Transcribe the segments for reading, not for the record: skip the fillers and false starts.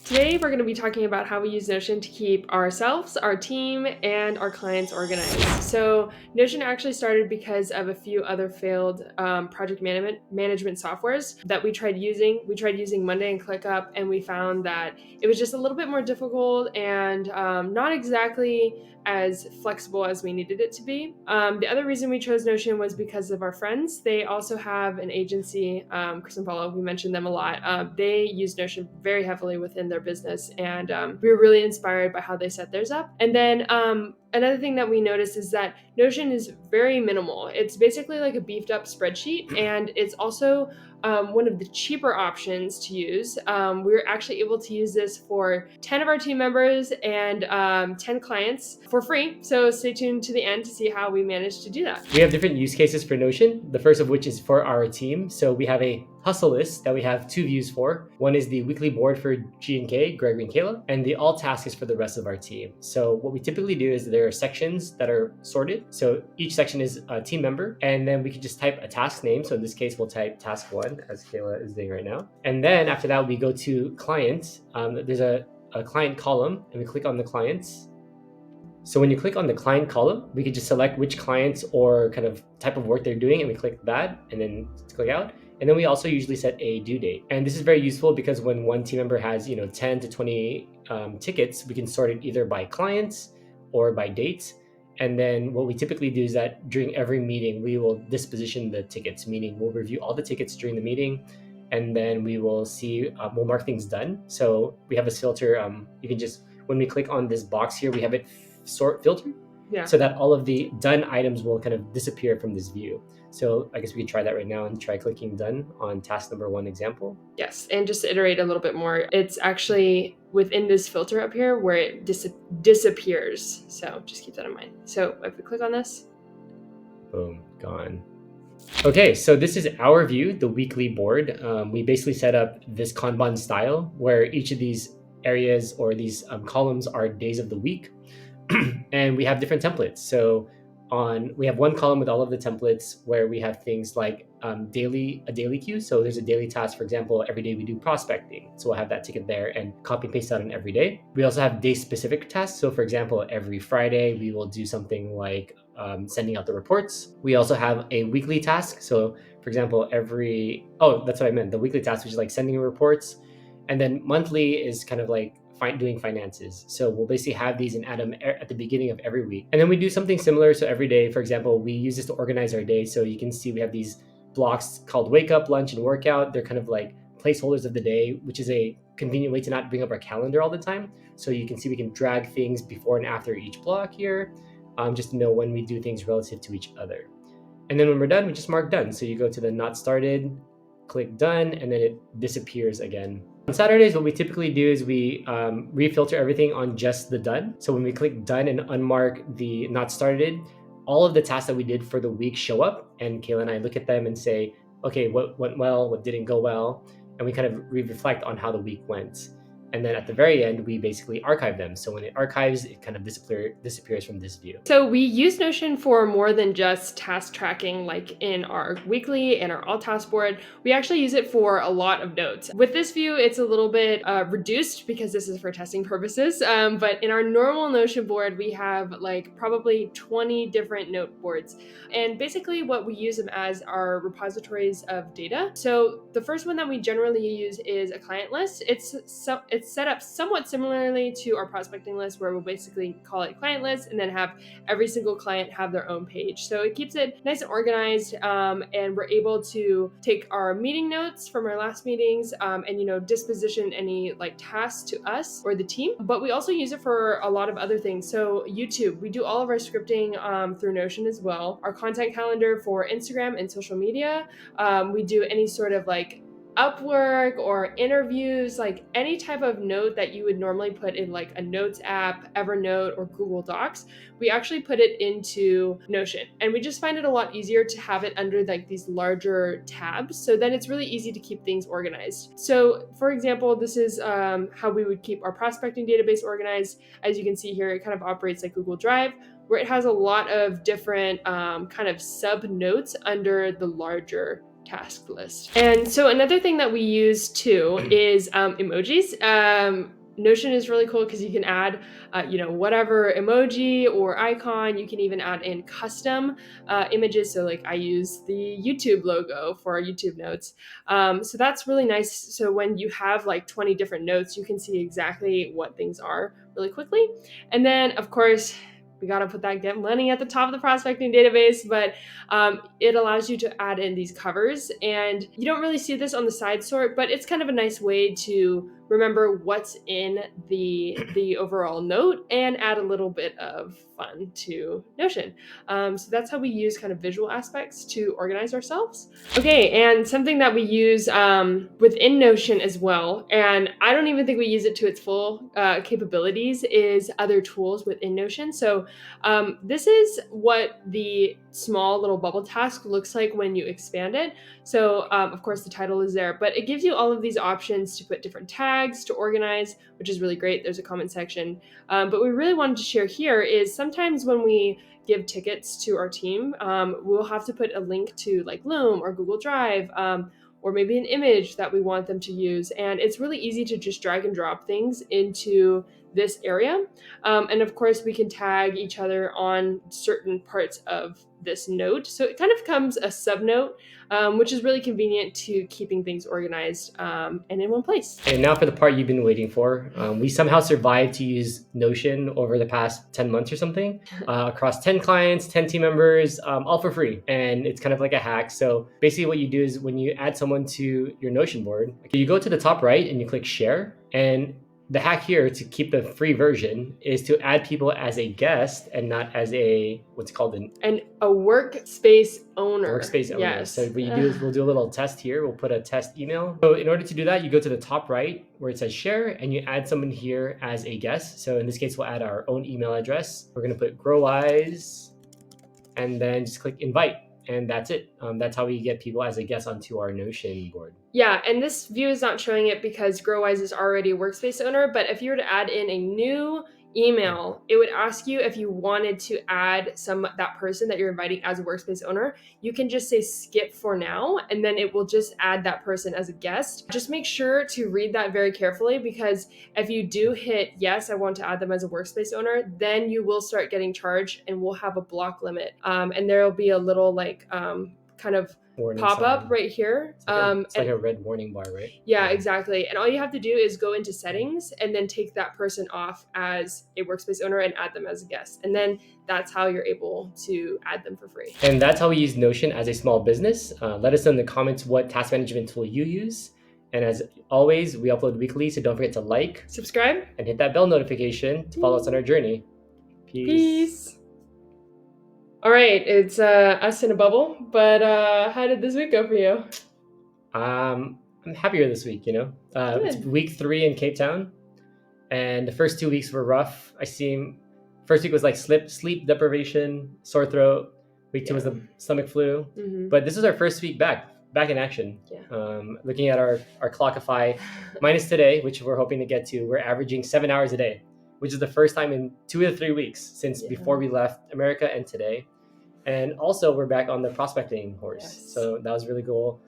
Today, we're going to be talking about how we use Notion to keep ourselves, our team, and our clients organized. So, Notion actually started because of a few other failed project management softwares that we tried using. We tried using Monday and ClickUp, and we found that it was just a little bit more difficult and not exactly as flexible as we needed it to be. The other reason we chose Notion was because of our friends. They also have an agency, Chris and Paula, we mentioned them a lot. They use Notion very heavily within their business, and we were really inspired by how they set theirs up. And then another thing that we noticed is that Notion is very minimal. It's basically like a beefed up spreadsheet, and it's also one of the cheaper options to use. We were actually able to use this for 10 of our team members and 10 clients for free. So stay tuned to the end to see how we managed to do that. We have different use cases for Notion. The first of which is for our team. So we have a hustle list that we have two views for. One is the weekly board for G and K, Gregory and Kayla, and the all task is for the rest of our team. So what we typically do is there are sections that are sorted. So each section is a team member, and then we can just type a task name. So in this case, we'll type task 1, as Kayla is doing right now. And then after that, we go to client. There's a client column, and we click on the clients. So when you click on the client column, we could just select which clients or kind of type of work they're doing, and we click that and then click out. And then we also usually set a due date. And this is very useful because when one team member has 10 to 20 tickets, we can sort it either by clients or by dates. And then what we typically do is that during every meeting, we will disposition the tickets, meaning we'll review all the tickets during the meeting, and then we will see, we'll mark things done. So we have this filter. You can just, when we click on this box here, we have it sort filter, so that all of the done items will kind of disappear from this view. So I guess we can try that right now and try clicking done on task number 1 example. Yes, and just to iterate a little bit more, it's actually within this filter up here where it disappears. So just keep that in mind. So if we click on this, boom, gone. Okay, so this is our view, the weekly board. We basically set up this Kanban style where each of these areas or these columns are days of the week. And we have different templates. So we have one column with all of the templates where we have things like a daily queue. So there's a daily task, for example, every day we do prospecting. So we'll have that ticket there and copy and paste that on every day. We also have day specific tasks. So for example, every Friday we will do something like sending out the reports. We also have a weekly task. So for example, that's what I meant. The weekly task, which is like sending reports. And then monthly is kind of like doing finances. So we'll basically have these and add them at the beginning of every week. And then we do something similar. So every day, for example, we use this to organize our day. So you can see we have these blocks called wake up, lunch, and workout. They're kind of like placeholders of the day, which is a convenient way to not bring up our calendar all the time. So you can see we can drag things before and after each block here, just to know when we do things relative to each other. And then when we're done, we just mark done. So you go to the not started, click done, and then it disappears again. On Saturdays, what we typically do is we refilter everything on just the done. So when we click done and unmark the not started, all of the tasks that we did for the week show up, and Kayla and I look at them and say, okay, what went well, what didn't go well, and we kind of reflect on how the week went. And then at the very end, we basically archive them. So when it archives, it kind of disappears from this view. So we use Notion for more than just task tracking, like in our weekly and our all task board. We actually use it for a lot of notes. With this view, it's a little bit reduced because this is for testing purposes. But in our normal Notion board, we have like probably 20 different note boards. And basically what we use them as are repositories of data. So the first one that we generally use is a client list. It's set up somewhat similarly to our prospecting list, where we'll basically call it client list and then have every single client have their own page. So it keeps it nice and organized, and we're able to take our meeting notes from our last meetings and disposition any like tasks to us or the team. But we also use it for a lot of other things. So YouTube, we do all of our scripting through Notion as well. Our content calendar for Instagram and social media. We do any sort of like Upwork or interviews, like any type of note that you would normally put in like a notes app, Evernote, or Google Docs, we actually put it into Notion. And we just find it a lot easier to have it under like these larger tabs. So then it's really easy to keep things organized. So for example, this is how we would keep our prospecting database organized. As you can see here, it kind of operates like Google Drive, where it has a lot of different kind of sub notes under the larger task list. And so another thing that we use too is emojis. Notion is really cool because you can add, whatever emoji or icon. You can even add in custom images. So like I use the YouTube logo for our YouTube notes. So that's really nice. So when you have like 20 different notes, you can see exactly what things are really quickly. And then of course, we got to put that get money at the top of the prospecting database, but it allows you to add in these covers. And you don't really see this on the side sort, but it's kind of a nice way to remember what's in the overall note and add a little bit of fun to Notion. So that's how we use kind of visual aspects to organize ourselves. Okay, and something that we use within Notion as well, and I don't even think we use it to its full capabilities, is other tools within Notion. So this is what the small little bubble task looks like when you expand it. So of course the title is there, but it gives you all of these options to put different tags, to organize, which is really great. There's a comment section. But what we really wanted to share here is sometimes when we give tickets to our team, we'll have to put a link to like Loom or Google Drive, or maybe an image that we want them to use. And it's really easy to just drag and drop things into this area. And of course, we can tag each other on certain parts of this note. So it kind of becomes a subnote, which is really convenient to keeping things organized and in one place. And now for the part you've been waiting for. We somehow survived to use Notion over the past 10 months or something across 10 clients, 10 team members, all for free. And it's kind of like a hack. So basically what you do is when you add someone to your Notion board, you go to the top right and you click share. And the hack here to keep the free version is to add people as a guest and not as a what's called a workspace owner. Workspace owner. Yes. So what you do is we'll do a little test here. We'll put a test email. So in order to do that, you go to the top right where it says share and you add someone here as a guest. So in this case, we'll add our own email address. We're going to put GrowWise and then just click invite. And that's it. That's how we get people as a guest onto our Notion board. Yeah, and this view is not showing it because GrowWise is already a workspace owner, but if you were to add in a new email, it would ask you if you wanted to add that person that you're inviting as a workspace owner. You can just say skip for now, and then it will just add that person as a guest. Just make sure to read that very carefully, because if you do hit yes, I want to add them as a workspace owner, then you will start getting charged and we'll have a block limit. And there will be a little kind of warning pop up sign right here. It's like a red warning bar, right? Yeah, exactly. And all you have to do is go into settings and then take that person off as a workspace owner and add them as a guest. And then that's how you're able to add them for free. And that's how we use Notion as a small business. Let us know in the comments what task management tool you use. And as always, we upload weekly, so don't forget to like, subscribe, and hit that bell notification to follow us on our journey. Peace. All right, it's us in a bubble, but how did this week go for you? I'm happier this week, It's week 3 in Cape Town, and the first 2 weeks were rough. First week was like sleep deprivation, sore throat. Week 2 was the stomach flu. Mm-hmm. But this is our first week back in action. Yeah. Looking at our Clockify, minus today, which we're hoping to get to, we're averaging 7 hours a day, which is the first time in 2 to 3 weeks since before we left America and today. And also we're back on the prospecting horse. Yes. So that was really cool.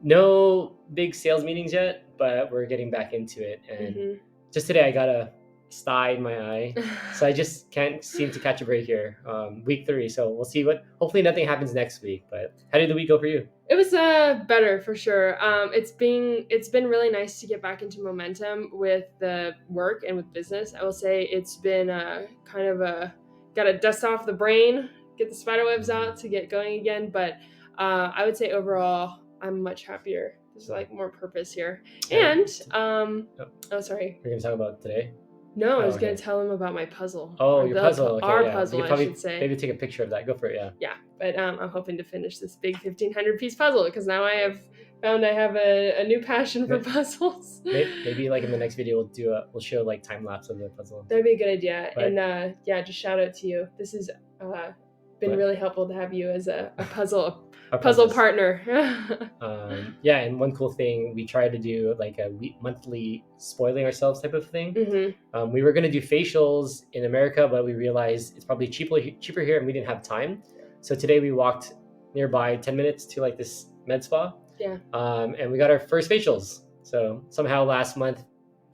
No big sales meetings yet, but we're getting back into it. And just today I got a sty in my eye. So I just can't seem to catch a break here. Week 3. So we'll see hopefully nothing happens next week. But how did the week go for you? It was better for sure. It's been really nice to get back into momentum with the work and with business. I will say it's been got to dust off the brain, get the spider webs out to get going again. But I would say overall, I'm much happier. There's more purpose here. And oh, sorry. We're gonna talk about today. No, I was going to tell him about my puzzle. Oh, your puzzle. Okay, our puzzle, I should say. Maybe take a picture of that. Go for it, yeah. Yeah, but I'm hoping to finish this big 1,500 piece puzzle, because now I have found I have a new passion for puzzles. Maybe in the next video we'll show time lapse of the puzzle. That'd be a good idea. But, and just shout out to you. This has been really helpful to have you as a puzzle partner. And one cool thing, we tried to do a monthly spoiling ourselves type of thing. Mm-hmm. We were going to do facials in America, but we realized it's probably cheaper here and we didn't have time. So today we walked nearby 10 minutes to this med spa. Yeah. And we got our first facials. So somehow last month,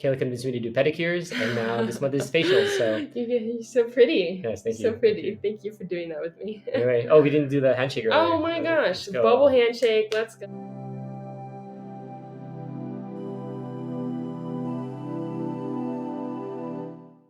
Kayla convinced me to do pedicures, and now this month is facials. So you're so pretty. yes, thank So you. pretty. Thank you for doing that with me. Anyway, oh, we didn't do the handshake earlier. Oh my gosh! Let's go. Bubble handshake. Let's go.